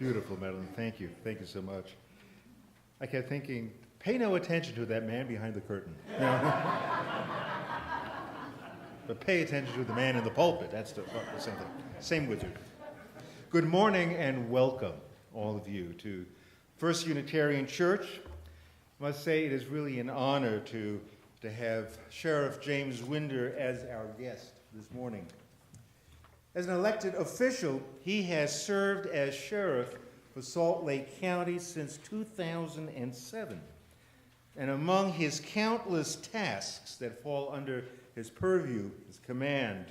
Beautiful, Madeline. Thank you. Thank you so much. I kept thinking, pay no attention to that man behind the curtain. You know? But pay attention to the man in the pulpit. That's the same thing. Same with you. Good morning and welcome, all of you, to First Unitarian Church. I must say it is really an honor to have Sheriff James Winder as our guest this morning. As an elected official, he has served as sheriff for Salt Lake County since 2007. And among his countless tasks that fall under his purview, his command,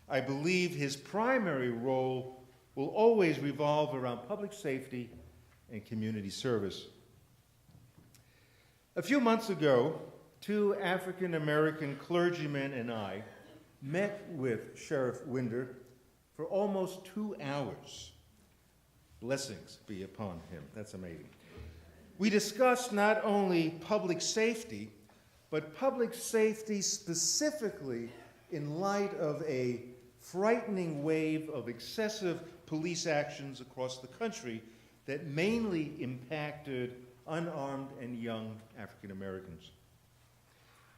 I believe his primary role will always revolve around public safety and community service. A few months ago, two African-American clergymen and I met with Sheriff Winder for almost 2 hours. Blessings be upon him. That's amazing. We discussed not only public safety, but public safety specifically in light of a frightening wave of excessive police actions across the country that mainly impacted unarmed and young African Americans.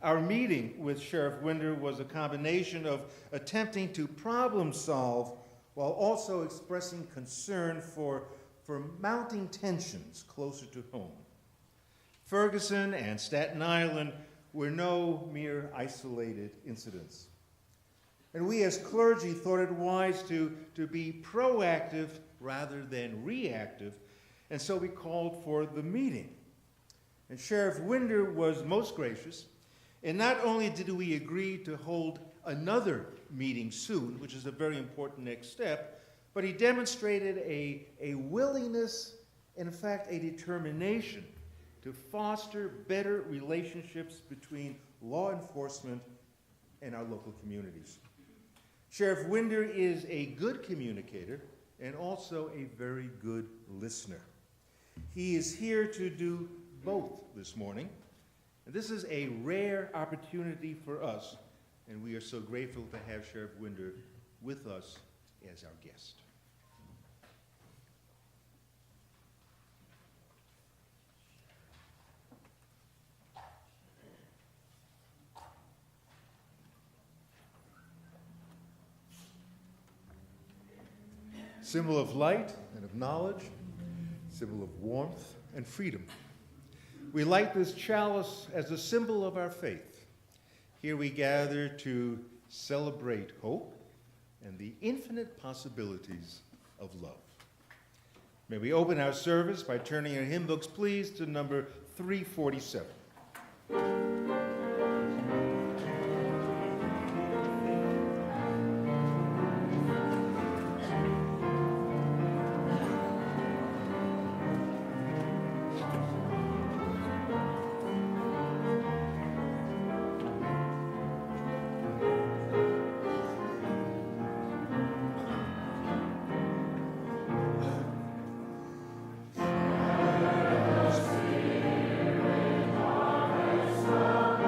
Our meeting with Sheriff Winder was a combination of attempting to problem solve while also expressing concern for mounting tensions closer to home. Ferguson and Staten Island were no mere isolated incidents. And we as clergy thought it wise to be proactive rather than reactive, and so we called for the meeting. And Sheriff Winder was most gracious, and not only did we agree to hold another meeting soon, which is a very important next step, but he demonstrated a willingness, in fact, a determination to foster better relationships between law enforcement and our local communities. Sheriff Winder is a good communicator and also a very good listener. He is here to do both this morning. And this is a rare opportunity for us, and we are so grateful to have Sheriff Winder with us as our guest. Symbol of light and of knowledge, symbol of warmth and freedom. We light this chalice as a symbol of our faith. Here we gather to celebrate hope and the infinite possibilities of love. May we open our service by turning our hymn books, please, to number 347. Spirit, harvest of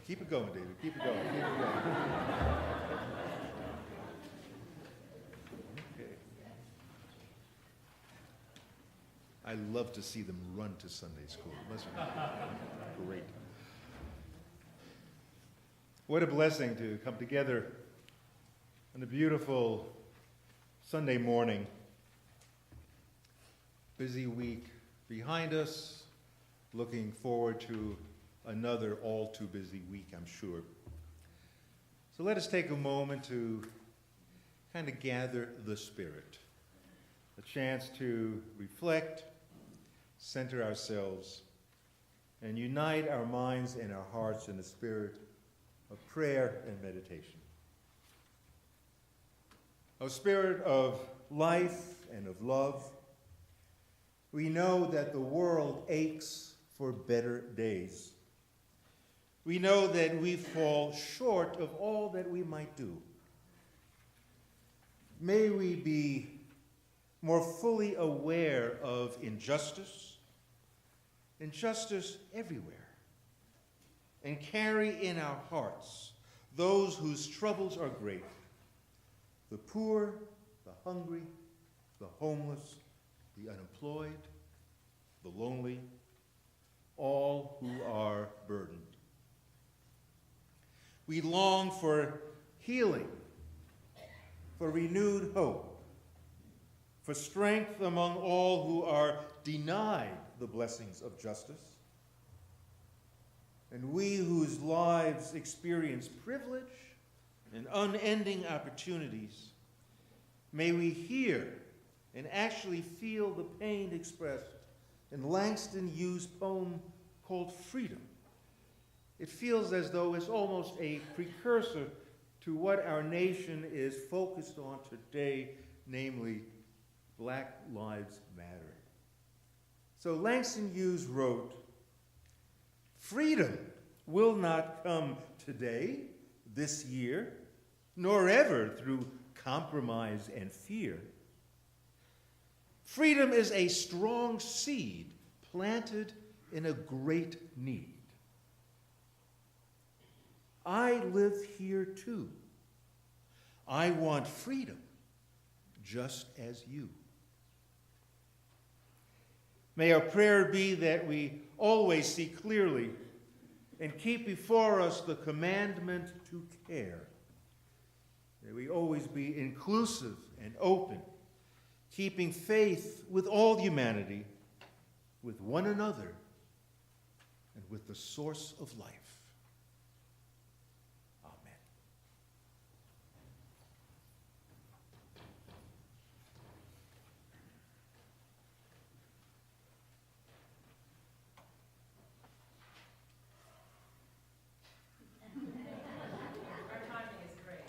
Keep it going, David. Keep it going. Keep it going. Okay. I love to see them run to Sunday school. It must be great. What a blessing to come together on a beautiful Sunday morning. Busy week behind us, looking forward to another all too busy week, I'm sure. So let us take a moment to kind of gather the spirit, a chance to reflect, center ourselves, and unite our minds and our hearts in the spirit of prayer and meditation. O Spirit of life and of love, we know that the world aches for better days. We know that we fall short of all that we might do. May we be more fully aware of injustice everywhere, and carry in our hearts those whose troubles are great, the poor, the hungry, the homeless, the unemployed, the lonely, all who are burdened. We long for healing, for renewed hope, for strength among all who are denied the blessings of justice. And we whose lives experience privilege and unending opportunities, may we hear and actually feel the pain expressed in Langston Hughes' poem called Freedom. It feels as though it's almost a precursor to what our nation is focused on today, namely Black Lives Matter. So Langston Hughes wrote, "Freedom will not come today, this year, nor ever through compromise and fear. Freedom is a strong seed planted in a great need. I live here too. I want freedom, just as you." May our prayer be that we always see clearly and keep before us the commandment to care. May we always be inclusive and open, keeping faith with all humanity, with one another, and with the source of life. Amen. Our timing is great.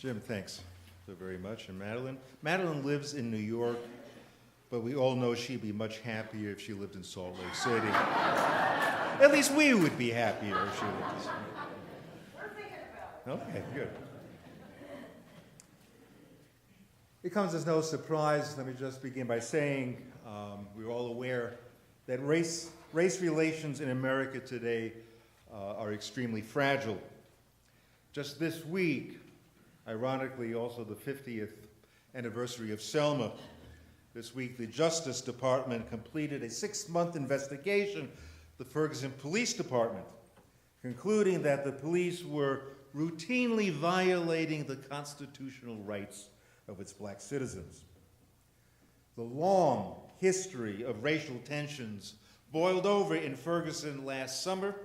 Jim, thanks so very much. And Madeline? Madeline lives in New York, but we all know she'd be much happier if she lived in Salt Lake City. At least we would be happier if she lived in Salt Lake City. We're thinking about it. Okay, good. It comes as no surprise, let me just begin by saying we're all aware that race relations in America today are extremely fragile. Just this week, ironically also the 50th anniversary of Selma, this week the Justice Department completed a 6-month investigation of the Ferguson Police Department, concluding that the police were routinely violating the constitutional rights of its black citizens. The long history of racial tensions boiled over in Ferguson last summer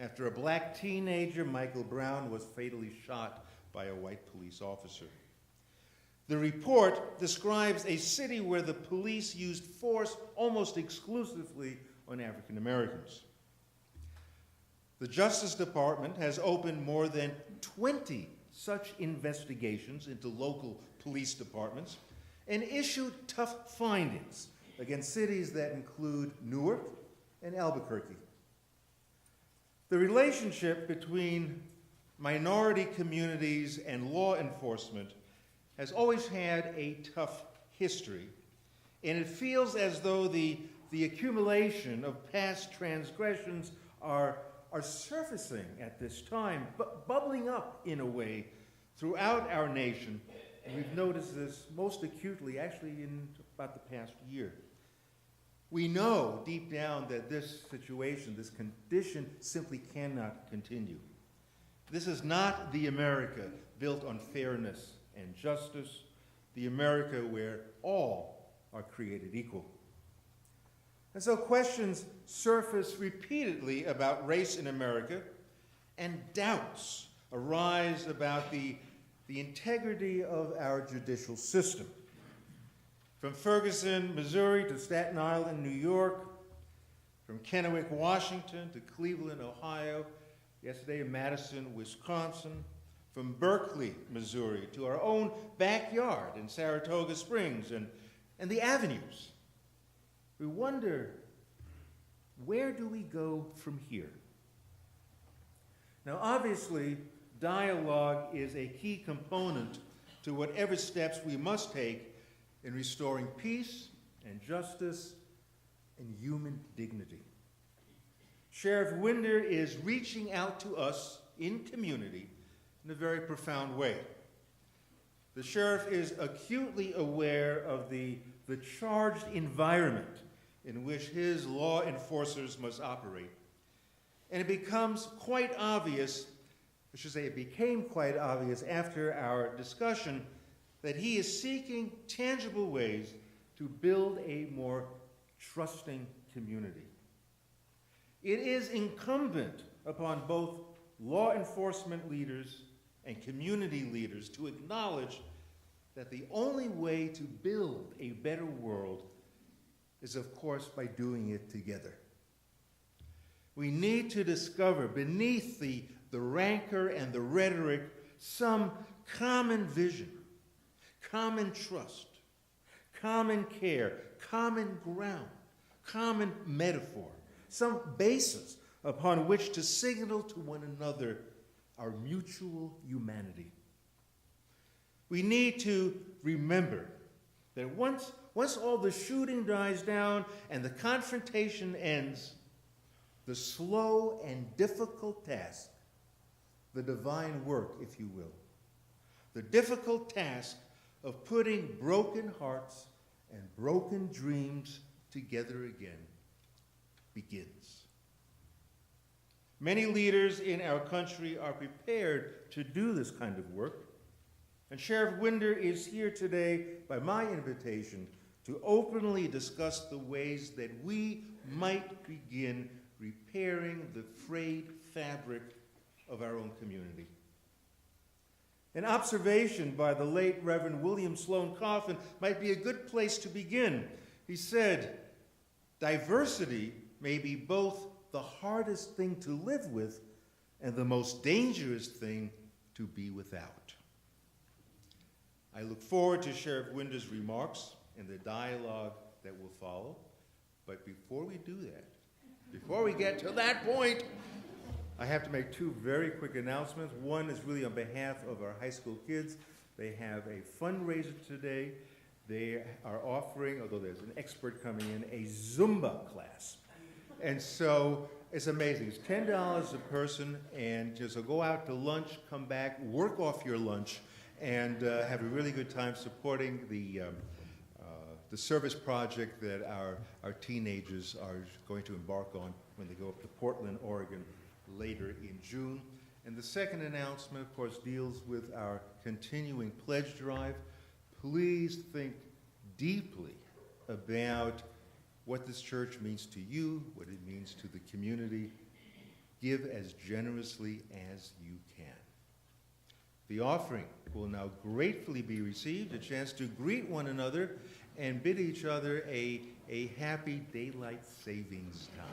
after a black teenager, Michael Brown, was fatally shot by a white police officer. The report describes a city where the police used force almost exclusively on African Americans. The Justice Department has opened more than 20 such investigations into local police departments and issued tough findings against cities that include Newark and Albuquerque. The relationship between minority communities and law enforcement has always had a tough history, and it feels as though the accumulation of past transgressions are surfacing at this time, but bubbling up in a way throughout our nation. And we've noticed this most acutely actually in about the past year. We know deep down that this situation, this condition, simply cannot continue. This is not the America built on fairness and justice, the America where all are created equal. And so questions surface repeatedly about race in America, and doubts arise about the integrity of our judicial system. From Ferguson, Missouri to Staten Island, New York, from Kennewick, Washington to Cleveland, Ohio, yesterday in Madison, Wisconsin, from Berkeley, Missouri to our own backyard in Saratoga Springs and the avenues. We wonder, where do we go from here? Now, obviously, dialogue is a key component to whatever steps we must take in restoring peace and justice and human dignity. Sheriff Winder is reaching out to us in community in a very profound way. The sheriff is acutely aware of the charged environment in which his law enforcers must operate. And it becomes quite obvious, I should say it became quite obvious after our discussion, that he is seeking tangible ways to build a more trusting community. It is incumbent upon both law enforcement leaders and community leaders to acknowledge that the only way to build a better world is, of course, by doing it together. We need to discover beneath the rancor and the rhetoric some common vision, common trust, common care, common ground, common metaphor, some basis upon which to signal to one another our mutual humanity. We need to remember that once all the shooting dies down and the confrontation ends, the slow and difficult task, the divine work, if you will, the difficult task of putting broken hearts and broken dreams together again begins. Many leaders in our country are prepared to do this kind of work, and Sheriff Winder is here today by my invitation to openly discuss the ways that we might begin repairing the frayed fabric of our own community. An observation by the late Reverend William Sloane Coffin might be a good place to begin. He said, "Diversity may be both the hardest thing to live with and the most dangerous thing to be without." I look forward to Sheriff Winder's remarks and the dialogue that will follow. But before we do that, before we get to that point, I have to make two very quick announcements. One is really on behalf of our high school kids. They have a fundraiser today. They are offering, although there's an expert coming in, a Zumba class. And so it's amazing. It's $10 a person, and just so go out to lunch, come back, work off your lunch, and have a really good time supporting the service project that our teenagers are going to embark on when they go up to Portland, Oregon, later in June. And the second announcement, of course, deals with our continuing pledge drive. Please think deeply about what this church means to you, what it means to the community. Give as generously as you can. The offering will now gratefully be received, a chance to greet one another and bid each other a happy daylight savings time.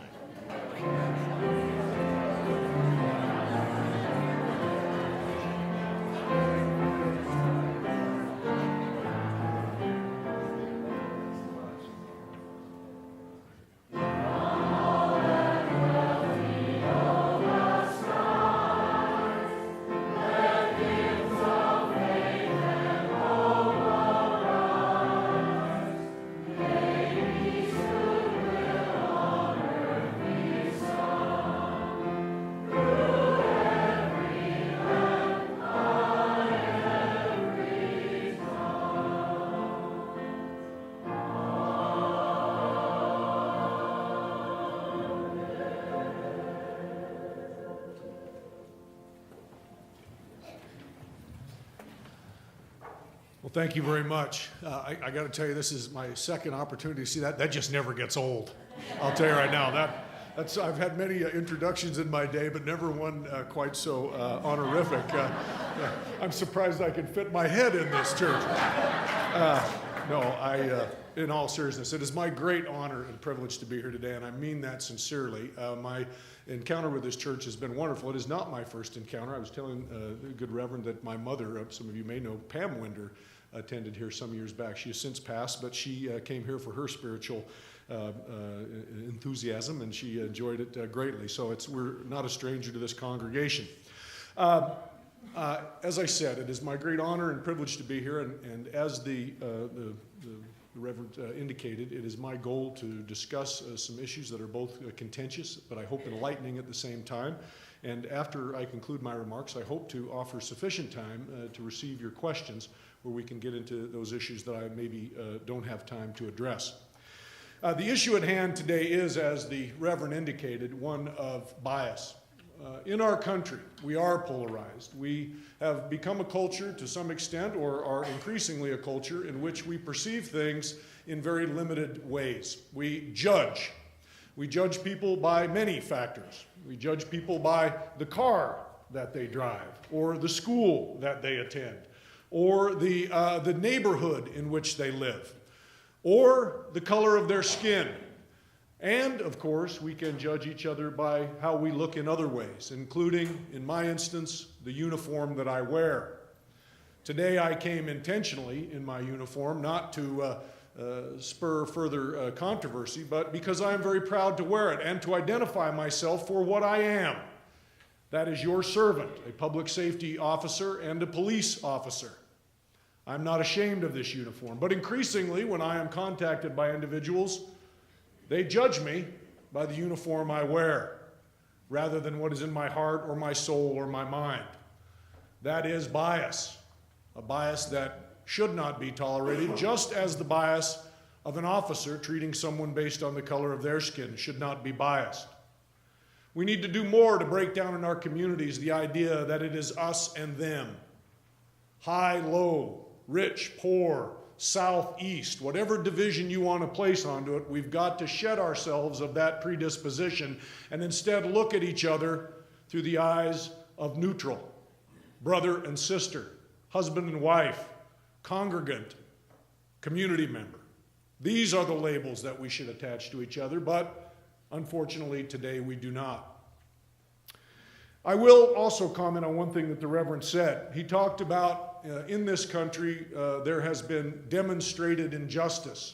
Well, thank you very much. I got to tell you, this is my second opportunity to see that. That just never gets old. I'll tell you right now. I've had many introductions in my day, but never one quite so honorific. I'm surprised I can fit my head in this church. In all seriousness, it is my great honor and privilege to be here today, and I mean that sincerely. My encounter with this church has been wonderful. It is not my first encounter. I was telling the good Reverend that my mother, some of you may know, Pam Winder, attended here some years back. She has since passed, but she came here for her spiritual enthusiasm, and she enjoyed it greatly. So we're not a stranger to this congregation. As I said, it is my great honor and privilege to be here, and as the Reverend indicated, it is my goal to discuss some issues that are both contentious, but I hope enlightening at the same time. And after I conclude my remarks, I hope to offer sufficient time to receive your questions where we can get into those issues that I maybe don't have time to address. The issue at hand today is, as the Reverend indicated, one of bias. In our country, we are polarized. We have become a culture to some extent, or are increasingly a culture, in which we perceive things in very limited ways. We judge. We judge people by many factors. We judge people by the car that they drive, or the school that they attend, or the neighborhood in which they live, or the color of their skin. And, of course, we can judge each other by how we look in other ways, including, in my instance, the uniform that I wear. Today I came intentionally in my uniform, not to spur further controversy, but because I am very proud to wear it and to identify myself for what I am. That is your servant, a public safety officer and a police officer. I'm not ashamed of this uniform, but increasingly when I am contacted by individuals, they judge me by the uniform I wear, rather than what is in my heart or my soul or my mind. That is bias, a bias that should not be tolerated, just as the bias of an officer treating someone based on the color of their skin should not be biased. We need to do more to break down in our communities the idea that it is us and them, high, low, rich, poor, south, east, whatever division you want to place onto it. We've got to shed ourselves of that predisposition and instead look at each other through the eyes of neutral, brother and sister, husband and wife, congregant, community member. These are the labels that we should attach to each other, but unfortunately today we do not. I will also comment on one thing that the Reverend said. He talked about in this country there has been demonstrated injustice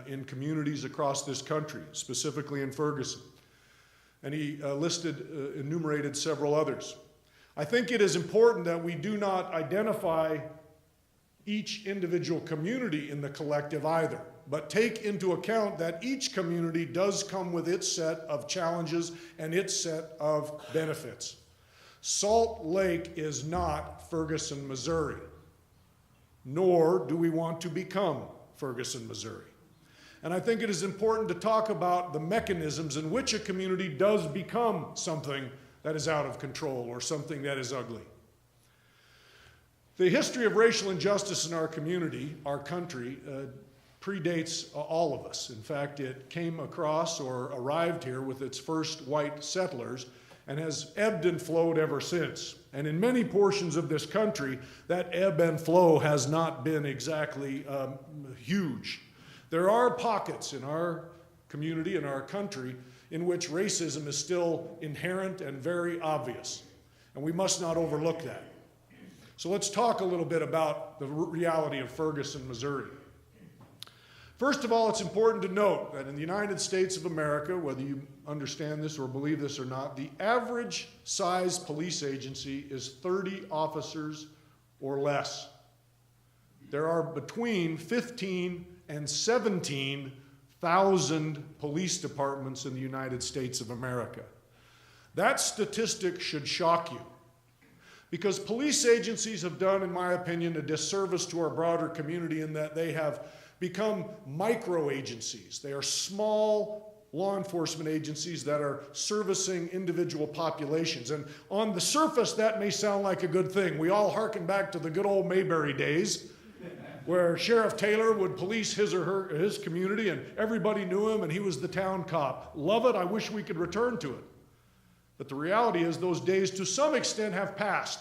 in communities across this country, specifically in Ferguson. And he enumerated several others. I think it is important that we do not identify each individual community in the collective either, but take into account that each community does come with its set of challenges and its set of benefits. Salt Lake is not Ferguson, Missouri, nor do we want to become Ferguson, Missouri. And I think it is important to talk about the mechanisms in which a community does become something that is out of control or something that is ugly. The history of racial injustice in our community, our country, predates all of us. In fact, it came across or arrived here with its first white settlers and has ebbed and flowed ever since. And in many portions of this country, that ebb and flow has not been exactly huge. There are pockets in our community, in our country, in which racism is still inherent and very obvious. And we must not overlook that. So let's talk a little bit about the reality of Ferguson, Missouri. First of all, it's important to note that in the United States of America, whether you understand this or believe this or not, the average size police agency is 30 officers or less. There are between 15 and 17,000 police departments in the United States of America. That statistic should shock you, because police agencies have done, in my opinion, a disservice to our broader community in that they have become micro agencies. They are small law enforcement agencies that are servicing individual populations. And on the surface, that may sound like a good thing. We all hearken back to the good old Mayberry days, where Sheriff Taylor would police his community and everybody knew him and he was the town cop. Love it. I wish we could return to it. But the reality is those days to some extent have passed.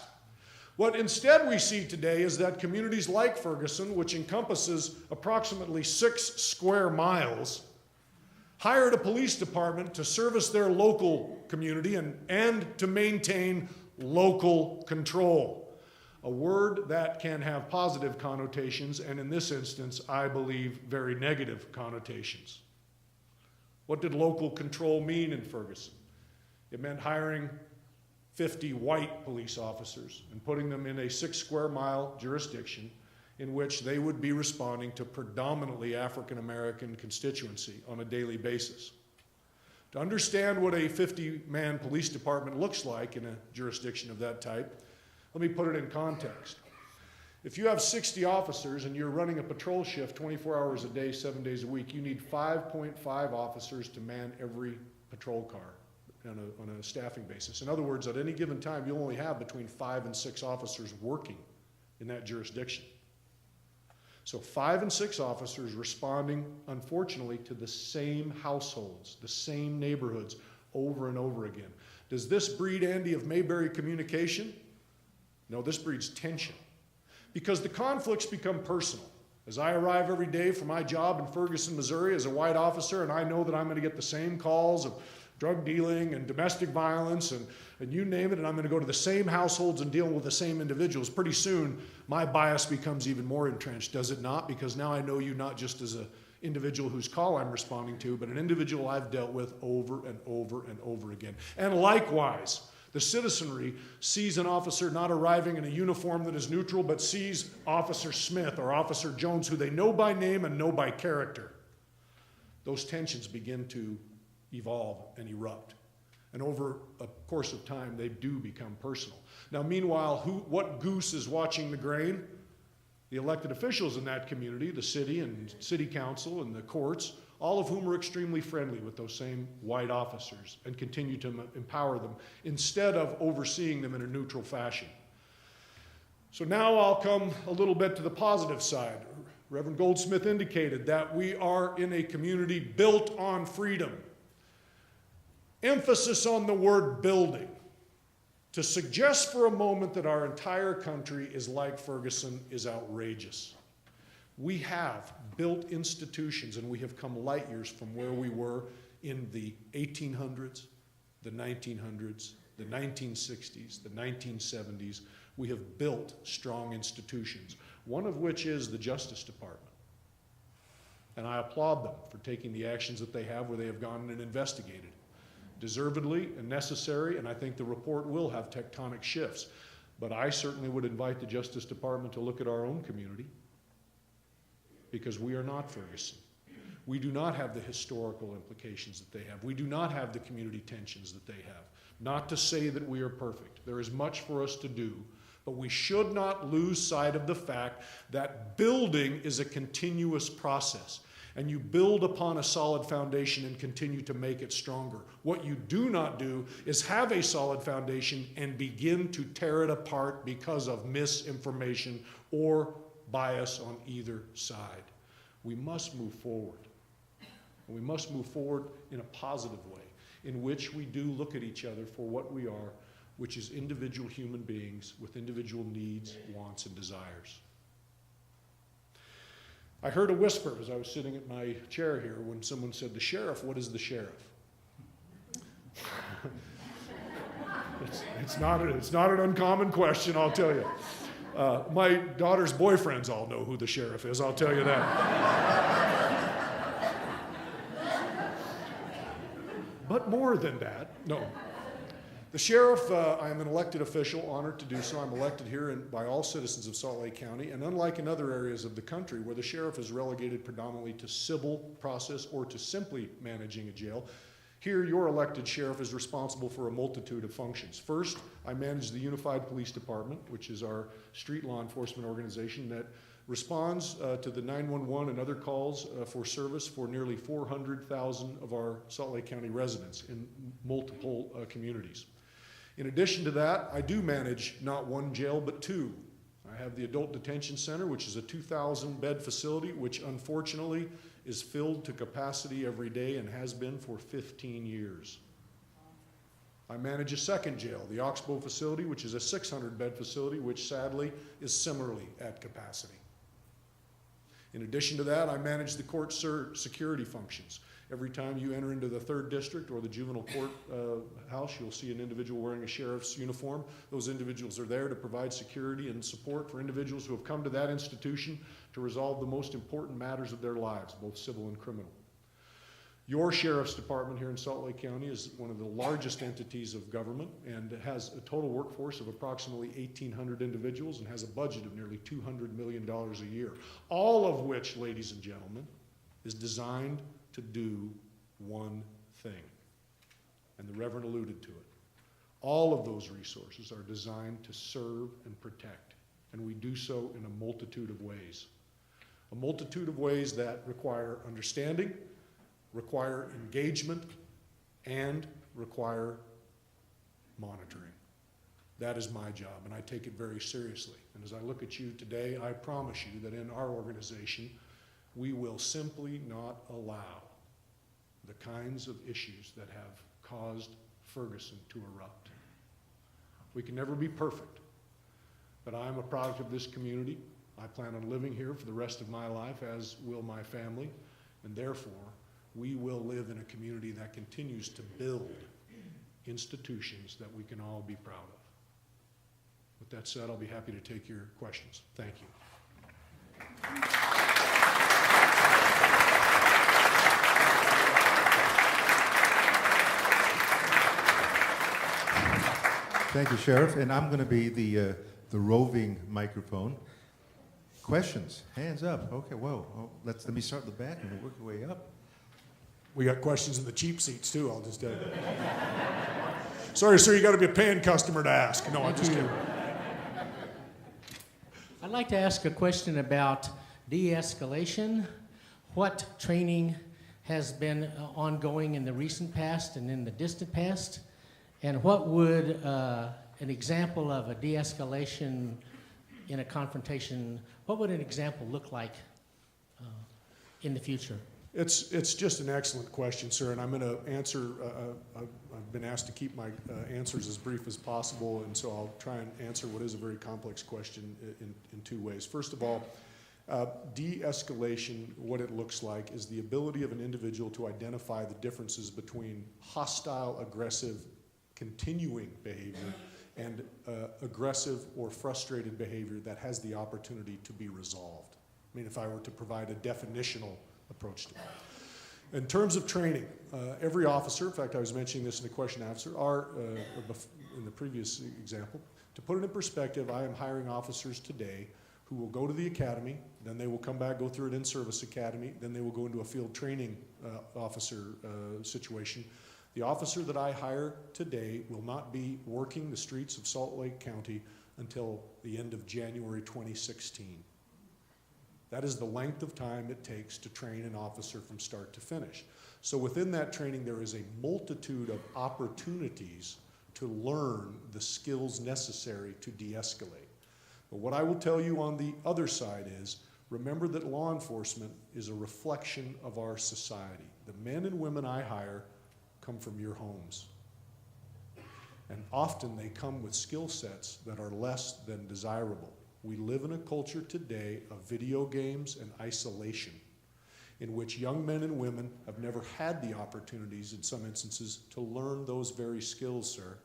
What instead we see today is that communities like Ferguson, which encompasses approximately 6 square miles, hired a police department to service their local community and to maintain local control. A word that can have positive connotations, and in this instance, I believe, very negative connotations. What did local control mean in Ferguson? It meant hiring 50 white police officers and putting them in a 6 square mile jurisdiction in which they would be responding to predominantly African American constituency on a daily basis. To understand what a 50-man police department looks like in a jurisdiction of that type, let me put it in context. If you have 60 officers and you're running a patrol shift 24 hours a day, 7 days a week, you need 5.5 officers to man every patrol car on a staffing basis. In other words, at any given time, you'll only have between 5 and 6 officers working in that jurisdiction. So 5 and 6 officers responding, unfortunately, to the same households, the same neighborhoods over and over again. Does this breed, Andy, of Mayberry communication? No, this breeds tension, because the conflicts become personal. As I arrive every day for my job in Ferguson, Missouri as a white officer, and I know that I'm going to get the same calls of drug dealing and domestic violence and you name it, and I'm going to go to the same households and deal with the same individuals, pretty soon my bias becomes even more entrenched, does it not? Because now I know you not just as an individual whose call I'm responding to, but an individual I've dealt with over and over and over again. And likewise, the citizenry sees an officer not arriving in a uniform that is neutral, but sees Officer Smith or Officer Jones, who they know by name and know by character. Those tensions begin to evolve and erupt. And over a course of time, they do become personal. Now, meanwhile, what goose is watching the grain? The elected officials in that community, the city and city council and the courts, all of whom are extremely friendly with those same white officers and continue to empower them instead of overseeing them in a neutral fashion. So now I'll come a little bit to the positive side. Reverend Goldsmith indicated that we are in a community built on freedom. Emphasis on the word building to suggest for a moment that our entire country is like Ferguson is outrageous. We have built institutions and we have come light years from where we were in the 1800s, the 1900s, the 1960s, the 1970s, we have built strong institutions, one of which is the Justice Department. And I applaud them for taking the actions that they have where they have gone and investigated. Deservedly and necessary, and I think the report will have tectonic shifts. But I certainly would invite the Justice Department to look at our own community, because we are not Ferguson. We do not have the historical implications that they have. We do not have the community tensions that they have. Not to say that we are perfect. There is much for us to do, but we should not lose sight of the fact that building is a continuous process, and you build upon a solid foundation and continue to make it stronger. What you do not do is have a solid foundation and begin to tear it apart because of misinformation or bias on either side. We must move forward. And we must move forward in a positive way, in which we do look at each other for what we are, which is individual human beings with individual needs, wants, and desires. I heard a whisper as I was sitting at my chair here when someone said, "The sheriff, what is the sheriff?" It's not an uncommon question, I'll tell you. My daughter's boyfriends all know who the sheriff is, I'll tell you that. But more than that, no. The sheriff, I am an elected official, honored to do so. I'm elected here by all citizens of Salt Lake County, and unlike in other areas of the country where the sheriff is relegated predominantly to civil process or to simply managing a jail, here your elected sheriff is responsible for a multitude of functions. First, I manage the Unified Police Department, which is our street law enforcement organization that responds to the 911 and other calls for service for nearly 400,000 of our Salt Lake County residents in multiple communities. In addition to that, I do manage not one jail, but two. I have the Adult Detention Center, which is a 2,000-bed facility, which unfortunately is filled to capacity every day and has been for 15 years. I manage a second jail, the Oxbow facility, which is a 600-bed facility, which sadly is similarly at capacity. In addition to that, I manage the court security functions. Every time you enter into the 3rd District or the juvenile court house, you'll see an individual wearing a sheriff's uniform. Those individuals are there to provide security and support for individuals who have come to that institution to resolve the most important matters of their lives, both civil and criminal. Your sheriff's department here in Salt Lake County is one of the largest entities of government and has a total workforce of approximately 1,800 individuals and has a budget of nearly $200 million a year, all of which, ladies and gentlemen, is designed to do one thing. And the Reverend alluded to it. All of those resources are designed to serve and protect, and we do so in a multitude of ways. A multitude of ways that require understanding, require engagement, and require monitoring. That is my job, and I take it very seriously. And as I look at you today, I promise you that in our organization, we will simply not allow the kinds of issues that have caused Ferguson to erupt. We can never be perfect, but I'm a product of this community. I plan on living here for the rest of my life, as will my family, and therefore, we will live in a community that continues to build institutions that we can all be proud of. With that said, I'll be happy to take your questions. Thank you. Thank you, Sheriff. And I'm going to be the roving microphone. Questions? Hands up. Okay, whoa. Oh, let me start in the back and we'll work our way up. We got questions in the cheap seats, too, I'll just tell you. Sorry, sir, you got to be a paying customer to ask. No, I'm just kidding. I'd like to ask a question about de-escalation. What training has been ongoing in the recent past and in the distant past? And what would an example of a de-escalation in a confrontation, what would an example look like in the future? It's just an excellent question, sir, and I'm going to answer, I've been asked to keep my answers as brief as possible, and so I'll try and answer what is a very complex question in two ways. First of all, de-escalation, what it looks like, is the ability of an individual to identify the differences between hostile, aggressive, continuing behavior, and aggressive or frustrated behavior that has the opportunity to be resolved. I mean, if I were to provide a definitional approach to it. In terms of training, every officer, in fact, I was mentioning this in the question and answer, in the previous example, to put it in perspective, I am hiring officers today who will go to the academy, then they will come back, go through an in-service academy, then they will go into a field training officer situation. The officer that I hire today will not be working the streets of Salt Lake County until the end of January 2016. That is the length of time it takes to train an officer from start to finish. So within that training, there is a multitude of opportunities to learn the skills necessary to de-escalate. But what I will tell you on the other side is, remember that law enforcement is a reflection of our society. The men and women I hire come from your homes. And often they come with skill sets that are less than desirable. We live in a culture today of video games and isolation, in which young men and women have never had the opportunities, in some instances, to learn those very skills, sir.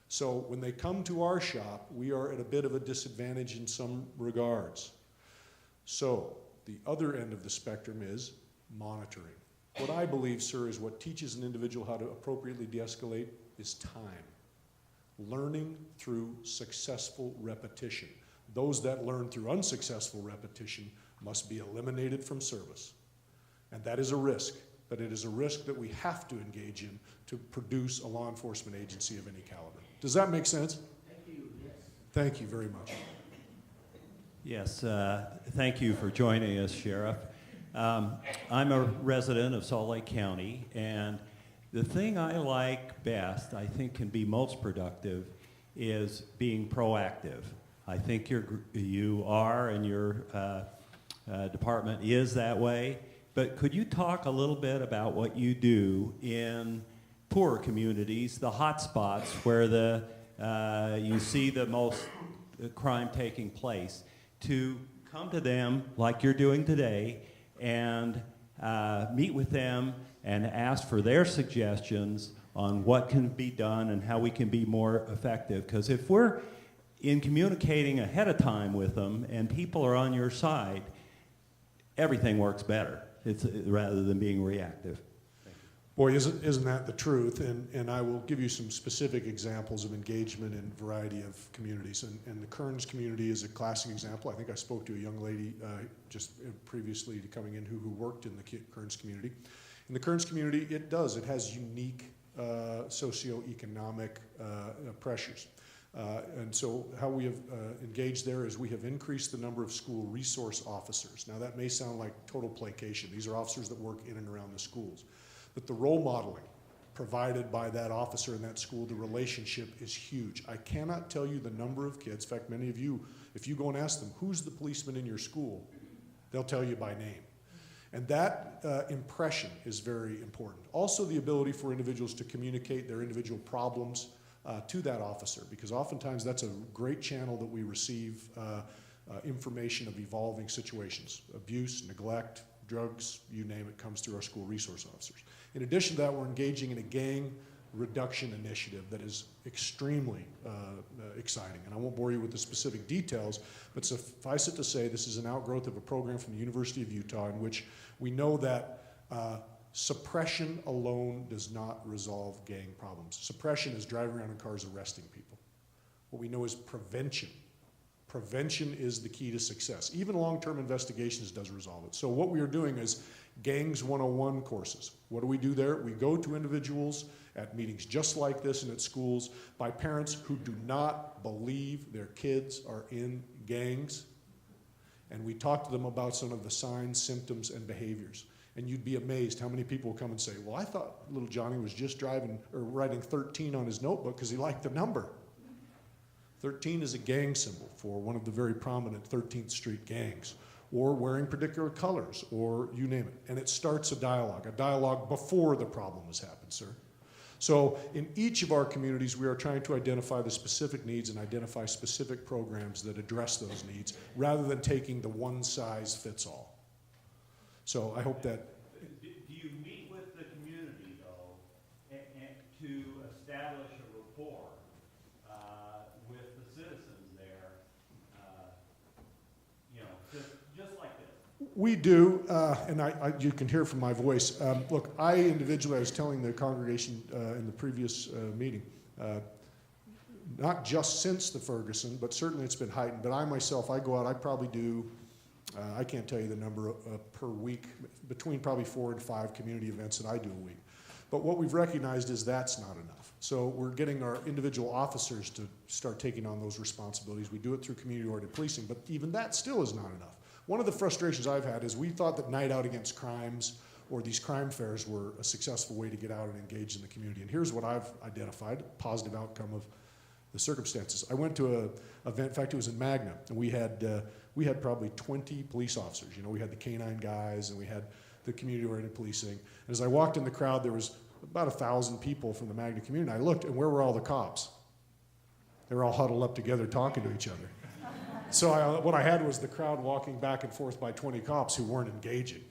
So when they come to our shop, we are at a bit of a disadvantage in some regards. So the other end of the spectrum is monitoring. What I believe, sir, is what teaches an individual how to appropriately de-escalate is time. Learning through successful repetition. Those that learn through unsuccessful repetition must be eliminated from service. And that is a risk, but it is a risk that we have to engage in to produce a law enforcement agency of any caliber. Does that make sense? Thank you, yes. Thank you very much. Yes, thank you for joining us, Sheriff. I'm a resident of Salt Lake County, and the thing I like best, I think can be most productive, is being proactive. I think you are, and your department is that way. But could you talk a little bit about what you do in poorer communities, the hot spots where you see the most crime taking place, to come to them like you're doing today and meet with them and ask for their suggestions on what can be done and how we can be more effective? Because if we're in communicating ahead of time with them and people are on your side, everything works better. It's rather than being reactive. Boy, isn't that the truth? And I will give you some specific examples of engagement in a variety of communities. And the Kearns community is a classic example. I think I spoke to a young lady just previously coming in who worked in the Kearns community. In the Kearns community, it has unique socioeconomic pressures. And so how we have engaged there is we have increased the number of school resource officers. Now that may sound like total placation. These are officers that work in and around the schools. But the role modeling provided by that officer in that school, the relationship is huge. I cannot tell you the number of kids. In fact, many of you, if you go and ask them, who's the policeman in your school, they'll tell you by name. And that impression is very important. Also the ability for individuals to communicate their individual problems to that officer, because oftentimes that's a great channel that we receive information of evolving situations. Abuse, neglect, drugs, you name it, comes through our school resource officers. In addition to that, we're engaging in a gang reduction initiative that is extremely exciting. And I won't bore you with the specific details, but suffice it to say, this is an outgrowth of a program from the University of Utah in which we know that suppression alone does not resolve gang problems. Suppression is driving around in cars arresting people. What we know is prevention. Prevention is the key to success. Even long-term investigations does resolve it. So what we are doing is Gangs 101 courses. What do we do there? We go to individuals at meetings just like this and at schools by parents who do not believe their kids are in gangs. And we talk to them about some of the signs, symptoms, and behaviors. And you'd be amazed how many people will come and say, well, I thought little Johnny was just driving or writing 13 on his notebook because he liked the number. 13 is a gang symbol for one of the very prominent 13th Street gangs, or wearing particular colors, or you name it. And it starts a dialogue before the problem has happened, sir. So in each of our communities, we are trying to identify the specific needs and identify specific programs that address those needs, rather than taking the one-size-fits-all. So I hope that... Do you meet with the community, though, to We do, and you can hear from my voice. Look, I individually, I was telling the congregation in the previous meeting, not just since the Ferguson, but certainly it's been heightened. But I myself, I go out, I probably do, I can't tell you the number per week, between probably 4 and 5 community events that I do a week. But what we've recognized is that's not enough. So we're getting our individual officers to start taking on those responsibilities. We do it through community-oriented policing, but even that still is not enough. One of the frustrations I've had is we thought that night out against crimes or these crime fairs were a successful way to get out and engage in the community. And here's what I've identified, positive outcome of the circumstances. I went to an event, in fact it was in Magna, and we had probably 20 police officers. You know, we had the canine guys and we had the community-oriented policing. And as I walked in the crowd, there was about 1,000 people from the Magna community. I looked, and where were all the cops? They were all huddled up together talking to each other. So what I had was the crowd walking back and forth by 20 cops who weren't engaging.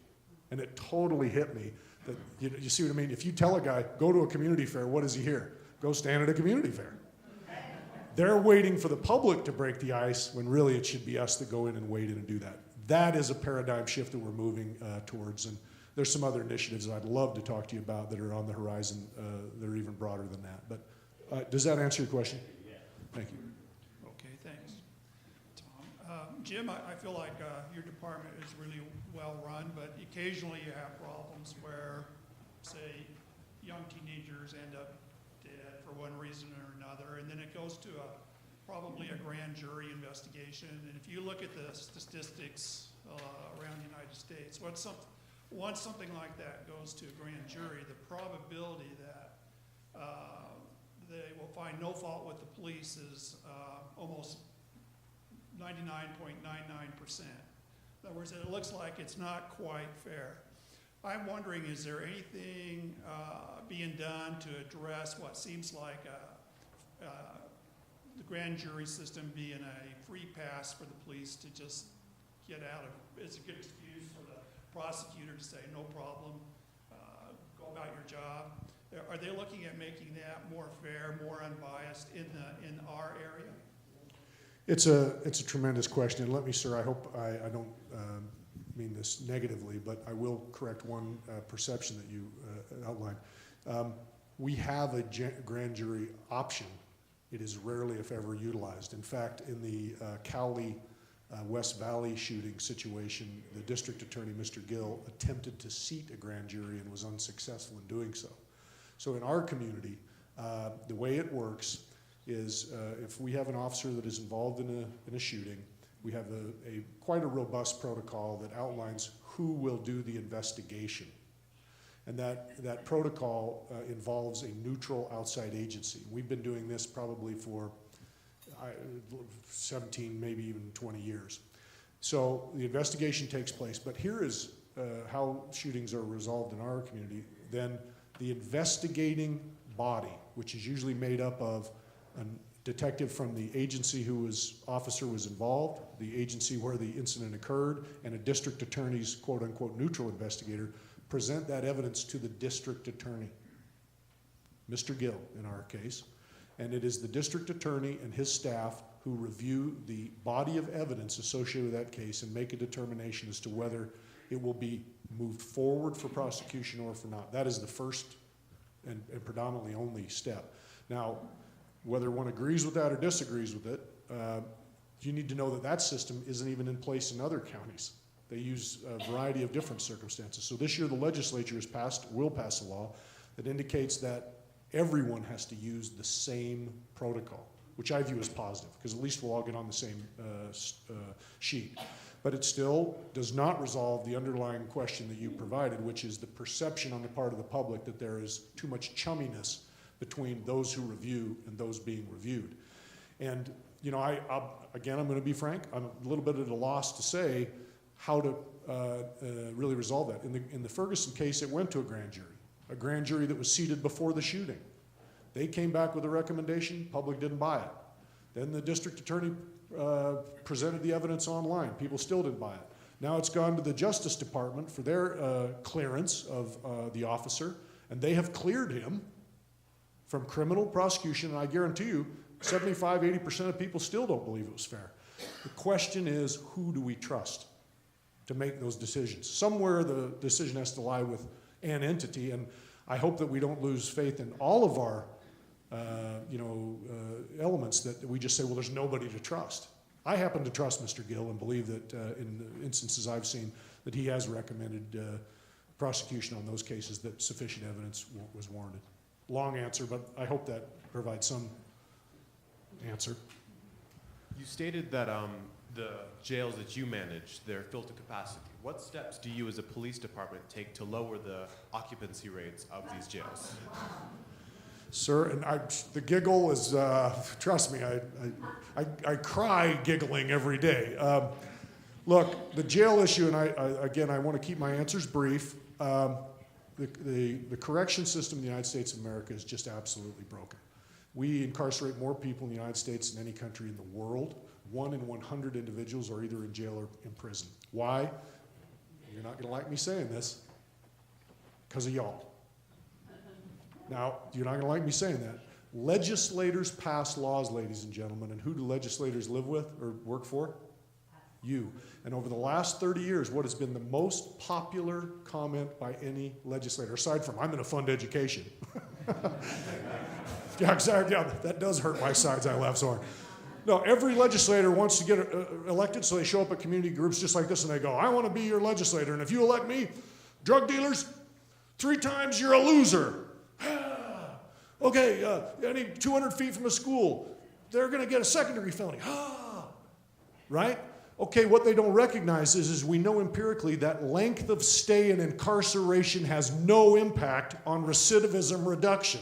And it totally hit me that, you see what I mean? If you tell a guy, go to a community fair, what does he hear? Go stand at a community fair. They're waiting for the public to break the ice when really it should be us that go in and wade in and do that. That is a paradigm shift that we're moving towards. And there's some other initiatives that I'd love to talk to you about that are on the horizon that are even broader than that. But does that answer your question? Yeah. Thank you. Okay, thanks. Tom. Jim, I feel like your department is really well run, but occasionally you have problems where, say, young teenagers end up dead for one reason or another, and then it goes to probably a grand jury investigation. And if you look at the statistics around the United States, once something like that goes to a grand jury, the probability that they will find no fault with the police is almost 99.99%. In other words, it looks like it's not quite fair. I'm wondering, is there anything being done to address what seems like the grand jury system being a free pass for the police to just get out of? It's a good excuse for the prosecutor to say, no problem, go about your job. Are they looking at making that more fair, more unbiased in our area? It's a tremendous question. And let me, sir, I hope I don't mean this negatively, but I will correct one perception that you outlined. We have a grand jury option. It is rarely, if ever, utilized. In fact, in the Cowley West Valley shooting situation, the district attorney, Mr. Gill, attempted to seat a grand jury and was unsuccessful in doing so. So in our community, the way it works is if we have an officer that is involved in a shooting, we have quite a robust protocol that outlines who will do the investigation. And that protocol involves a neutral outside agency. We've been doing this probably for 17, maybe even 20 years. So the investigation takes place, but here is how shootings are resolved in our community. Then the investigating body, which is usually made up of a detective from the agency officer was involved, the agency where the incident occurred, and a district attorney's quote-unquote neutral investigator, present that evidence to the district attorney, Mr. Gill in our case. And it is the district attorney and his staff who review the body of evidence associated with that case and make a determination as to whether it will be moved forward for prosecution or for not. That is the first and predominantly only step. Now, whether one agrees with that or disagrees with it, you need to know that system isn't even in place in other counties. They use a variety of different circumstances. So this year the legislature will pass a law that indicates that everyone has to use the same protocol, which I view as positive, because at least we'll all get on the same sheet. But it still does not resolve the underlying question that you provided, which is the perception on the part of the public that there is too much chumminess between those who review and those being reviewed. And you know, I'm going to be frank, I'm a little bit at a loss to say how to really resolve that. In the Ferguson case, it went to a grand jury that was seated before the shooting. They came back with a recommendation, public didn't buy it. Then the district attorney presented the evidence online, people still didn't buy it. Now it's gone to the Justice Department for their clearance of the officer, and they have cleared him from criminal prosecution, and I guarantee you 75–80% of people still don't believe it was fair. The question is, who do we trust to make those decisions. Somewhere the decision has to lie with an entity, and I hope that we don't lose faith in all of our elements that we just say, well, there's nobody to trust. I happen to trust Mr. Gill and believe that in the instances I've seen that he has recommended prosecution on those cases that sufficient evidence was warranted. Long answer, but I hope that provides some answer. You stated that the jails that you manage, they're filled to capacity. What steps do you as a police department take to lower the occupancy rates of these jails? Sir, and the giggle is, trust me, I cry giggling every day. Look, the jail issue, and I want to keep my answers brief. The correction system in the United States of America is just absolutely broken. We incarcerate more people in the United States than any country in the world. 1 in 100 individuals are either in jail or in prison. Why? You're not going to like me saying this. Because of y'all. Now, you're not going to like me saying that. Legislators pass laws, ladies and gentlemen, and who do legislators live with or work for? You. And over the last 30 years, what has been the most popular comment by any legislator, aside from, I'm going to fund education. Yeah, exactly. Yeah, that does hurt my sides. I laugh so hard. No, every legislator wants to get elected, so they show up at community groups just like this, and they go, I want to be your legislator, and if you elect me, drug dealers, 3 times you're a loser. Okay, any 200 feet from a school, they're going to get a second-degree felony. Right? Okay, what they don't recognize is we know empirically that length of stay in incarceration has no impact on recidivism reduction.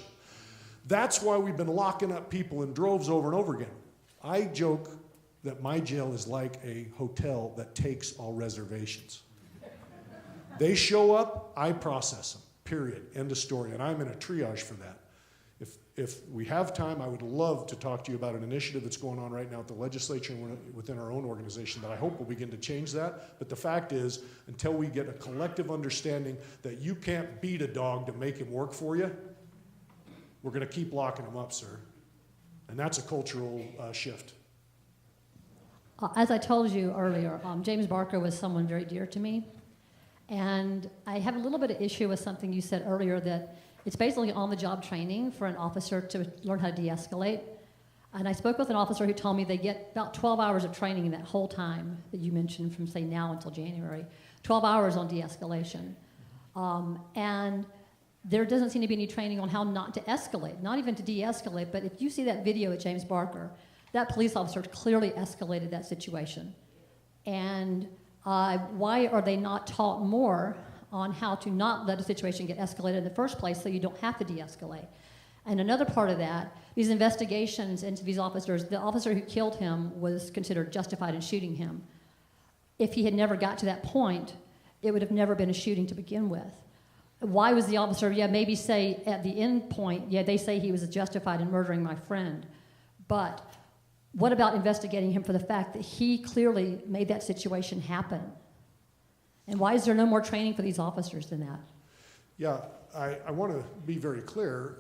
That's why we've been locking up people in droves over and over again. I joke that my jail is like a hotel that takes all reservations. They show up, I process them, period, end of story, and I'm in a triage for that. If we have time, I would love to talk to you about an initiative that's going on right now at the legislature and within our own organization that I hope will begin to change that. But the fact is, until we get a collective understanding that you can't beat a dog to make him work for you, we're going to keep locking him up, sir. And that's a cultural shift. As I told you earlier, James Barker was someone very dear to me. And I have a little bit of issue with something you said earlier, that it's basically on-the-job training for an officer to learn how to de-escalate. And I spoke with an officer who told me they get about 12 hours of training in that whole time that you mentioned from, say, now until January. 12 hours on de-escalation. And there doesn't seem to be any training on how not to escalate, not even to de-escalate, but if you see that video of James Barker, that police officer clearly escalated that situation. And why are they not taught more on how to not let a situation get escalated in the first place so you don't have to de-escalate? And another part of that, these investigations into these officers, the officer who killed him was considered justified in shooting him. If he had never got to that point, it would have never been a shooting to begin with. Why was the officer, maybe say at the end point, they say he was justified in murdering my friend. But what about investigating him for the fact that he clearly made that situation happen? And why is there no more training for these officers than that? Yeah, I want to be very clear,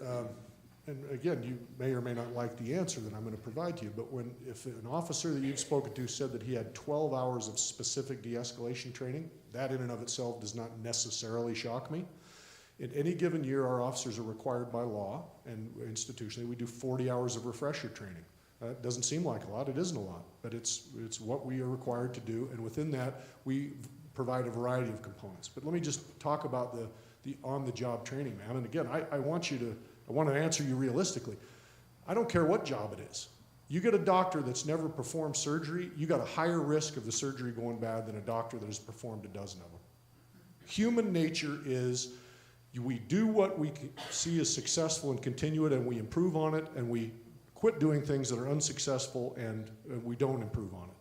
and again, you may or may not like the answer that I'm going to provide to you, but if an officer that you've spoken to said that he had 12 hours of specific de-escalation training, that in and of itself does not necessarily shock me. In any given year, our officers are required by law, and institutionally, we do 40 hours of refresher training. It doesn't seem like a lot, it isn't a lot, but it's what we are required to do, and within that, we provide a variety of components. But let me just talk about the on-the-job training, ma'am. And again, I want to answer you realistically. I don't care what job it is. You get a doctor that's never performed surgery, you got a higher risk of the surgery going bad than a doctor that has performed a dozen of them. Human nature is we do what we see as successful and continue it, and we improve on it, and we quit doing things that are unsuccessful and we don't improve on it.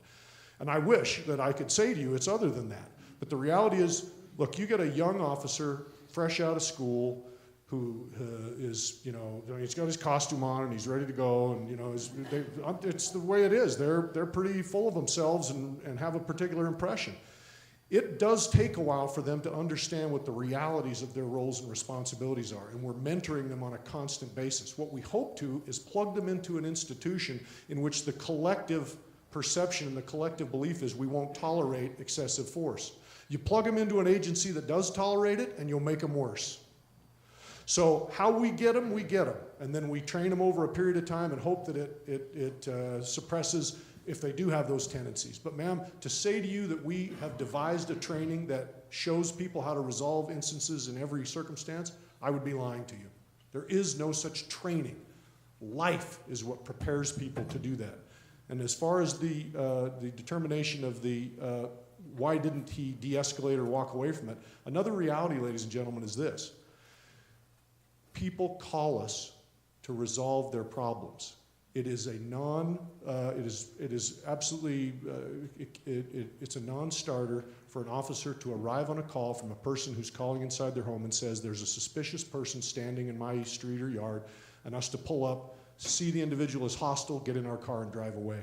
And I wish that I could say to you it's other than that. But the reality is, look, you get a young officer fresh out of school who is, he's got his costume on and he's ready to go, and it's the way it is. They're pretty full of themselves and have a particular impression. It does take a while for them to understand what the realities of their roles and responsibilities are, and we're mentoring them on a constant basis. What we hope to is plug them into an institution in which the collective perception and the collective belief is we won't tolerate excessive force. You plug them into an agency that does tolerate it, and you'll make them worse. So how we get them, and then we train them over a period of time and hope that it suppresses if they do have those tendencies. But ma'am, to say to you that we have devised a training that shows people how to resolve instances in every circumstance, I would be lying to you. There is no such training. Life is what prepares people to do that. And as far as the determination of the why didn't he de-escalate or walk away from it, another reality, ladies and gentlemen, is this. People call us to resolve their problems. It is a it's a non-starter for an officer to arrive on a call from a person who's calling inside their home and says, there's a suspicious person standing in my street or yard, and us to pull up, see the individual as hostile, get in our car and drive away.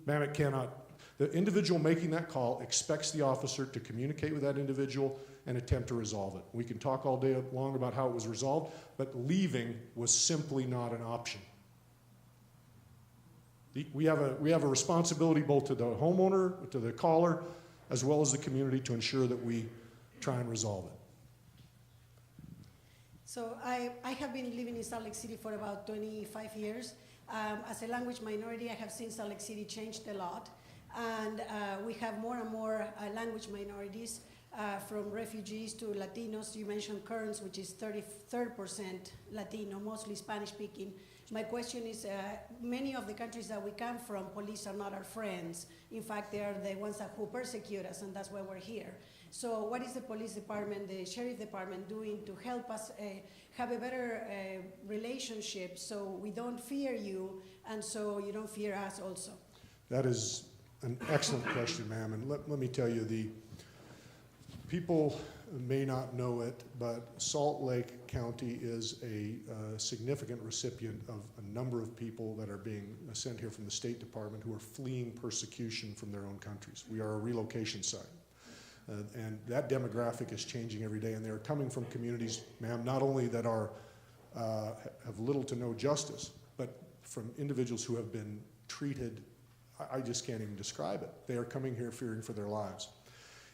Ma'am, it cannot. The individual making that call expects the officer to communicate with that individual and attempt to resolve it. We can talk all day long about how it was resolved, but leaving was simply not an option. We have a responsibility both to the homeowner, to the caller, as well as the community to ensure that we try and resolve it. So I have been living in Salt Lake City for about 25 years. As a language minority, I have seen Salt Lake City changed a lot. And we have more and more language minorities, from refugees to Latinos. You mentioned Kearns, which is 33% Latino, mostly Spanish speaking. My question is, many of the countries that we come from, police are not our friends. In fact, they are the ones who persecute us, and that's why we're here. So what is the police department, the sheriff department doing to help us have a better relationship so we don't fear you and so you don't fear us also? That is an excellent question, ma'am. And let me tell you, the people may not know it, but Salt Lake County is a significant recipient of a number of people that are being sent here from the State Department who are fleeing persecution from their own countries. We are a relocation site. And that demographic is changing every day, and they're coming from communities, ma'am, not only that are have little to no justice, but from individuals who have been treated, I just can't even describe it. They are coming here fearing for their lives.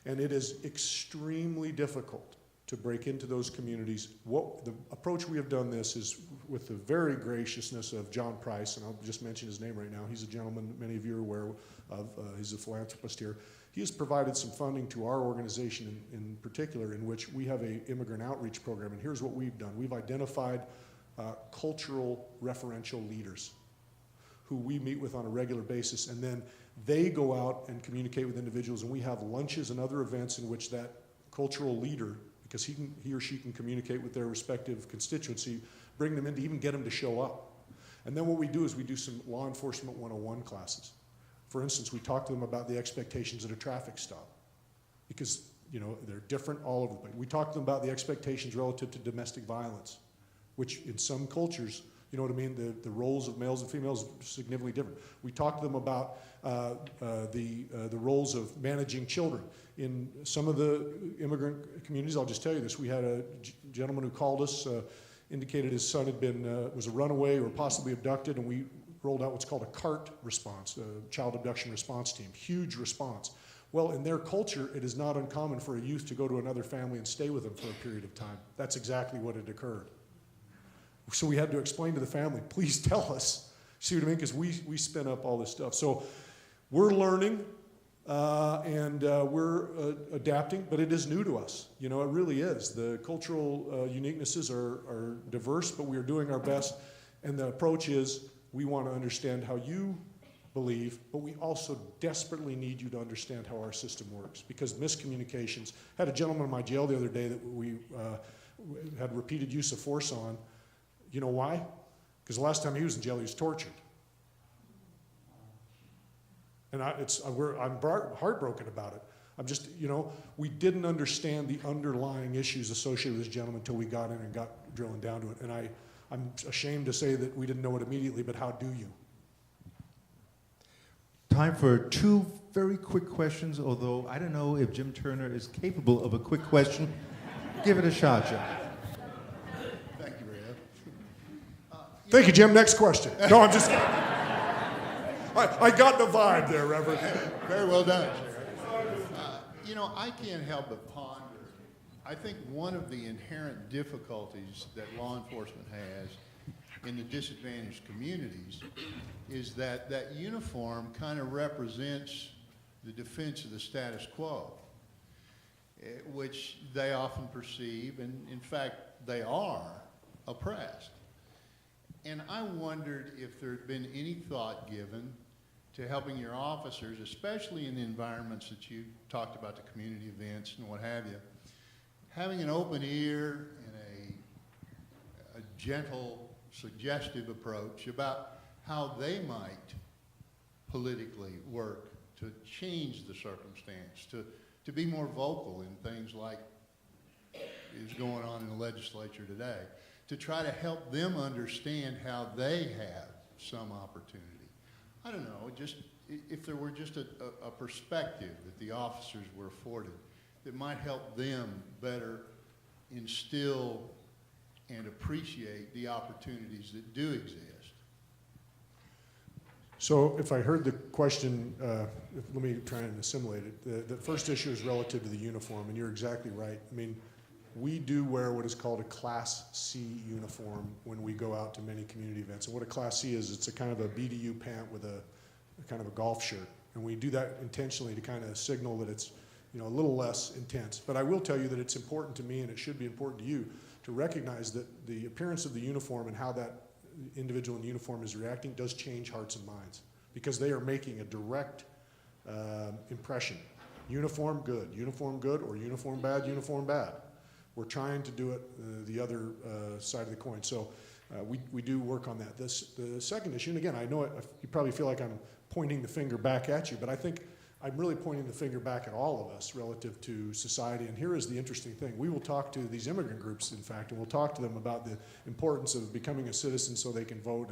And it is extremely difficult to break into those communities. The approach we have done this is with the very graciousness of John Price, and I'll just mention his name right now. He's a gentleman many of you are aware of. He's a philanthropist here. He has provided some funding to our organization in particular, in which we have an immigrant outreach program. And here's what we've done. We've identified cultural referential leaders who we meet with on a regular basis, and then they go out and communicate with individuals, and we have lunches and other events in which that cultural leader, because he or she can communicate with their respective constituency, bring them in to even get them to show up. And then what we do is we do some law enforcement 101 classes. For instance, we talk to them about the expectations at a traffic stop, because they're different all over the place. We talk to them about the expectations relative to domestic violence, which in some cultures, you know what I mean, the roles of males and females are significantly different. We talk to them about the roles of managing children. In some of the immigrant communities, I'll just tell you this, we had a gentleman who called us, indicated his son had been, was a runaway or possibly abducted, and we rolled out what's called a CART response, a child abduction response team, huge response. Well, in their culture, it is not uncommon for a youth to go to another family and stay with them for a period of time. That's exactly what had occurred. So we had to explain to the family, please tell us. See what I mean? Because we spin up all this stuff. So we're learning and we're adapting, but it is new to us. It really is. The cultural uniquenesses are diverse, but we are doing our best. And the approach is, we want to understand how you believe, but we also desperately need you to understand how our system works, because miscommunications. I had a gentleman in my jail the other day that we had repeated use of force on. You know why? Because the last time he was in jail, he was tortured. And I'm heartbroken about it. I'm just, we didn't understand the underlying issues associated with this gentleman until we got in and got drilling down to it. And I'm ashamed to say that we didn't know it immediately, but how do you? Time for 2 very quick questions, although I don't know if Jim Turner is capable of a quick question. Give it a shot, Jim. Thank you, Ray. Thank you, Jim. Next question. No, I'm just kidding. I got the vibe there, Reverend. Very well done. You know, I can't help but ponder. I think one of the inherent difficulties that law enforcement has in the disadvantaged communities is that that uniform kind of represents the defense of the status quo, which they often perceive, and in fact, they are oppressed. And I wondered if there had been any thought given to helping your officers, especially in the environments that you talked about, the community events and what have you, having an open ear and a gentle, suggestive approach about how they might politically work to change the circumstance, to be more vocal in things like is going on in the legislature today, to try to help them understand how they have some opportunity. I don't know, just if there were just a perspective that the officers were afforded that might help them better instill and appreciate the opportunities that do exist. So if I heard the question, let me try and assimilate it. The first issue is relative to the uniform, and you're exactly right. I mean, we do wear what is called a Class C uniform when we go out to many community events. And what a Class C is, it's a kind of a BDU pant with a kind of a golf shirt. And we do that intentionally to kind of signal that it's, you know, a little less intense. But I will tell you that it's important to me, and it should be important to you, to recognize that the appearance of the uniform and how that individual in the uniform is reacting does change hearts and minds, because they are making a direct impression. Uniform good, or uniform bad. We're trying to do it the other side of the coin. So we do work on that. The second issue, and again, I know you probably feel like I'm pointing the finger back at you, but I think I'm really pointing the finger back at all of us relative to society. And here is the interesting thing. We will talk to these immigrant groups, in fact, and we'll talk to them about the importance of becoming a citizen so they can vote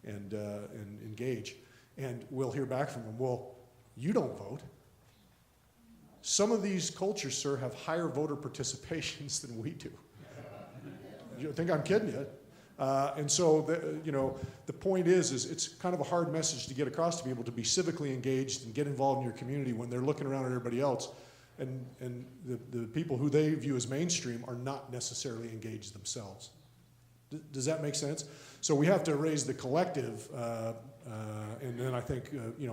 and engage. And we'll hear back from them, well, you don't vote. Some of these cultures, sir, have higher voter participations than we do. You think I'm kidding you? And so, the point is it's kind of a hard message to get across to people to be civically engaged and get involved in your community when they're looking around at everybody else. And the people who they view as mainstream are not necessarily engaged themselves. Does that make sense? So we have to raise the collective, and then I think,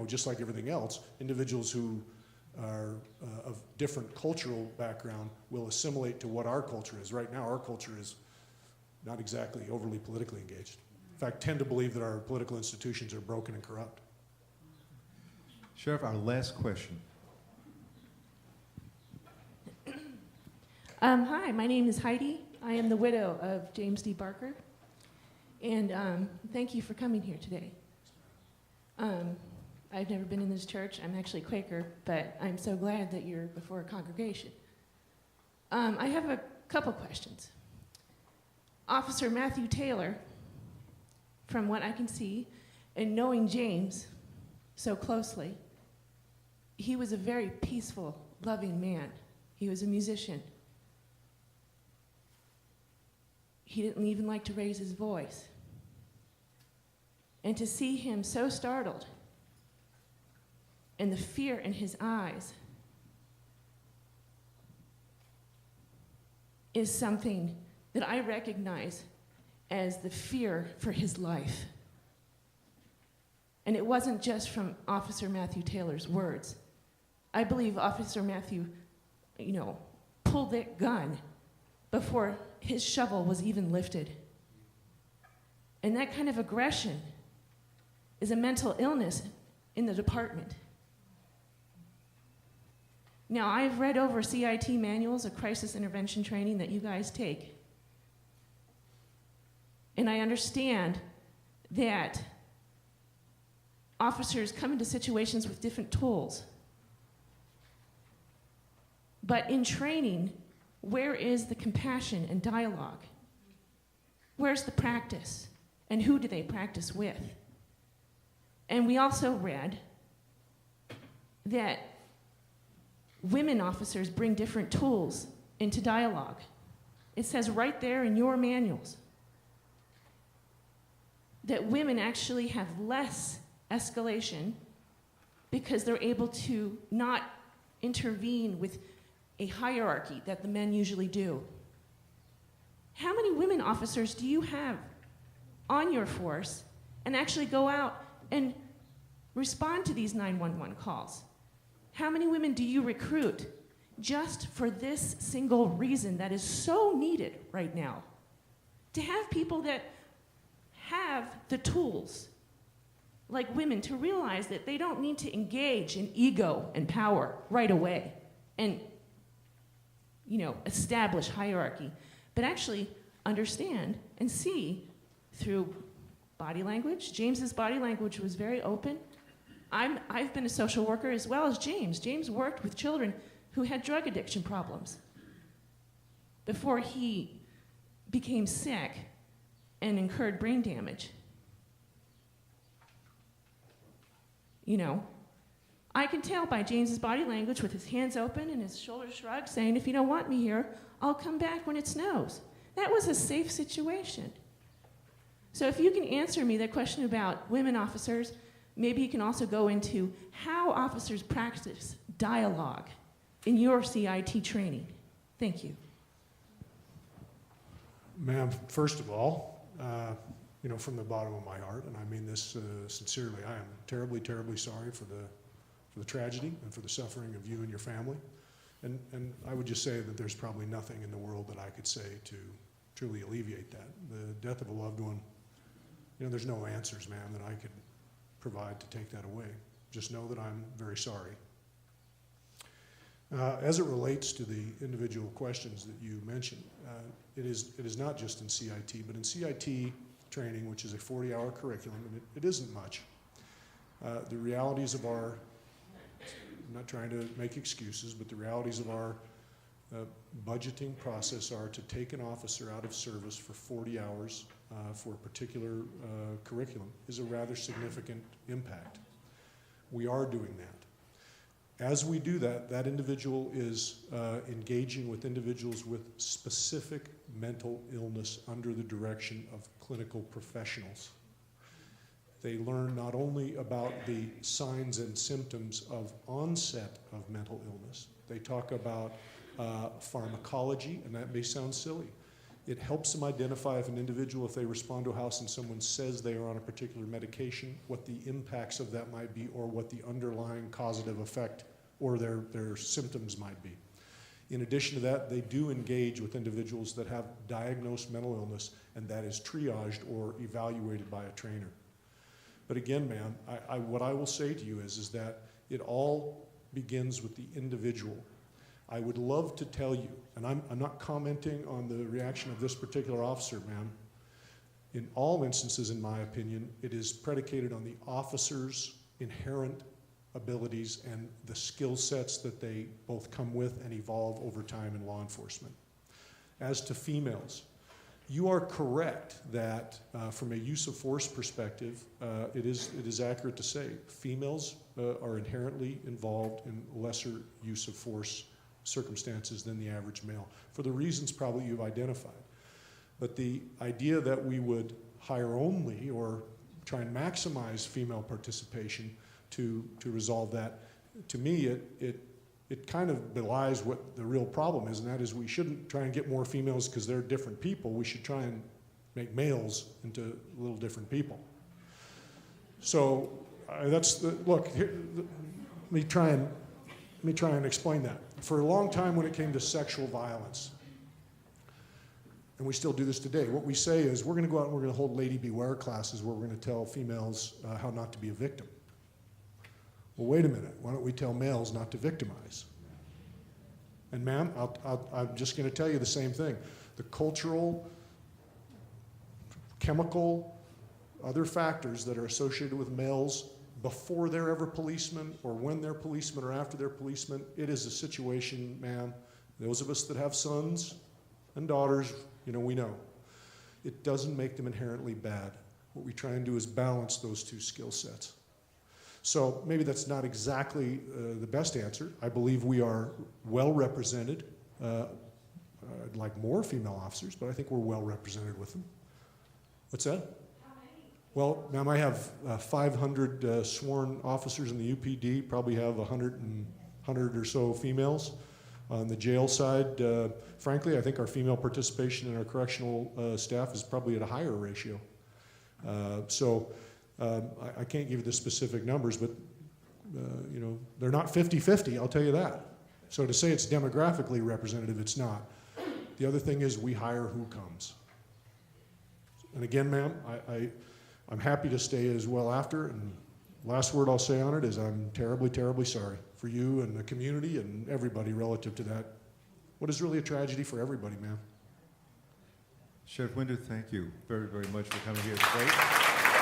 just like everything else, individuals who are of different cultural background will assimilate to what our culture is. Right now, our culture is not exactly overly politically engaged. In fact, tend to believe that our political institutions are broken and corrupt. Sheriff, our last question. Hi, my name is Heidi. I am the widow of James D. Barker. And thank you for coming here today. I've never been in this church. I'm actually Quaker, but I'm so glad that you're before a congregation. I have a couple questions. Officer Matthew Taylor, from what I can see, and knowing James so closely, he was a very peaceful, loving man. He was a musician. He didn't even like to raise his voice. And to see him so startled and the fear in his eyes is something that I recognize as the fear for his life. And it wasn't just from Officer Matthew Taylor's words. I believe Officer Matthew, pulled that gun before his shovel was even lifted. And that kind of aggression is a mental illness in the department. Now, I've read over CIT manuals of crisis intervention training that you guys take. And I understand that officers come into situations with different tools. But in training, where is the compassion and dialogue? Where's the practice? And who do they practice with? And we also read that women officers bring different tools into dialogue. It says right there in your manuals that women actually have less escalation because they're able to not intervene with a hierarchy that the men usually do. How many women officers do you have on your force and actually go out and respond to these 911 calls? How many women do you recruit just for this single reason that is so needed right now? To have people that have the tools, like women, to realize that they don't need to engage in ego and power right away and, establish hierarchy, but actually understand and see through body language. James's body language was very open. I've been a social worker as well as James. James worked with children who had drug addiction problems before he became sick and incurred brain damage. I can tell by James's body language with his hands open and his shoulders shrugged, saying, if you don't want me here, I'll come back when it snows. That was a safe situation. So if you can answer me that question about women officers, maybe you can also go into how officers practice dialogue in your CIT training. Thank you. Ma'am, first of all, from the bottom of my heart, and I mean this sincerely, I am terribly, terribly sorry for the tragedy and for the suffering of you and your family. And I would just say that there's probably nothing in the world that I could say to truly alleviate that. The death of a loved one, there's no answers, ma'am, that I could provide to take that away. Just know that I'm very sorry. As it relates to the individual questions that you mentioned, it is not just in CIT, but in CIT training, which is a 40-hour curriculum, and it isn't much. The realities of our, I'm not trying to make excuses, but the realities of our budgeting process are to take an officer out of service for 40 hours for a particular curriculum is a rather significant impact. We are doing that. As we do that, that individual is engaging with individuals with specific mental illness under the direction of clinical professionals. They learn not only about the signs and symptoms of onset of mental illness, they talk about pharmacology, and that may sound silly. It helps them identify if an individual, if they respond to a house and someone says they are on a particular medication, what the impacts of that might be or what the underlying causative effect or their symptoms might be. In addition to that, they do engage with individuals that have diagnosed mental illness, and that is triaged or evaluated by a trainer. But again, ma'am, what I will say to you is that it all begins with the individual. I would love to tell you, and I'm not commenting on the reaction of this particular officer, ma'am. In all instances, in my opinion, it is predicated on the officer's inherent abilities and the skill sets that they both come with and evolve over time in law enforcement. As to females, you are correct that from a use of force perspective, it is accurate to say females are inherently involved in lesser use of force circumstances than the average male, for the reasons probably you've identified. But the idea that we would hire only or try and maximize female participation to resolve that, to me, it kind of belies what the real problem is, and that is we shouldn't try and get more females because they're different people. We should try and make males into little different people. So look, here, let me try and explain that. For a long time when it came to sexual violence, and we still do this today, what we say is we're going to go out and we're going to hold Lady Beware classes where we're going to tell females how not to be a victim. Well, wait a minute. Why don't we tell males not to victimize? And ma'am, I'm just going to tell you the same thing. The cultural, chemical, other factors that are associated with males before they're ever policemen or when they're policemen or after they're policemen, it is a situation, ma'am, those of us that have sons and daughters, we know. It doesn't make them inherently bad. What we try and do is balance those two skill sets. So maybe that's not exactly the best answer. I believe we are well represented. I'd like more female officers, but I think we're well represented with them. What's that? How many? Well, ma'am, I have 500 sworn officers in the UPD, probably have 100 100 or so females. On the jail side, frankly, I think our female participation in our correctional staff is probably at a higher ratio. I can't give you the specific numbers, but you know, they're not 50-50, I'll tell you that. So to say it's demographically representative, it's not. The other thing is we hire who comes. And again, ma'am, I'm happy to stay as well after, and last word I'll say on it is I'm terribly, terribly sorry for you and the community and everybody relative to that. What is really a tragedy for everybody, ma'am. Sheriff Winder, thank you very, very much for coming here. It's great.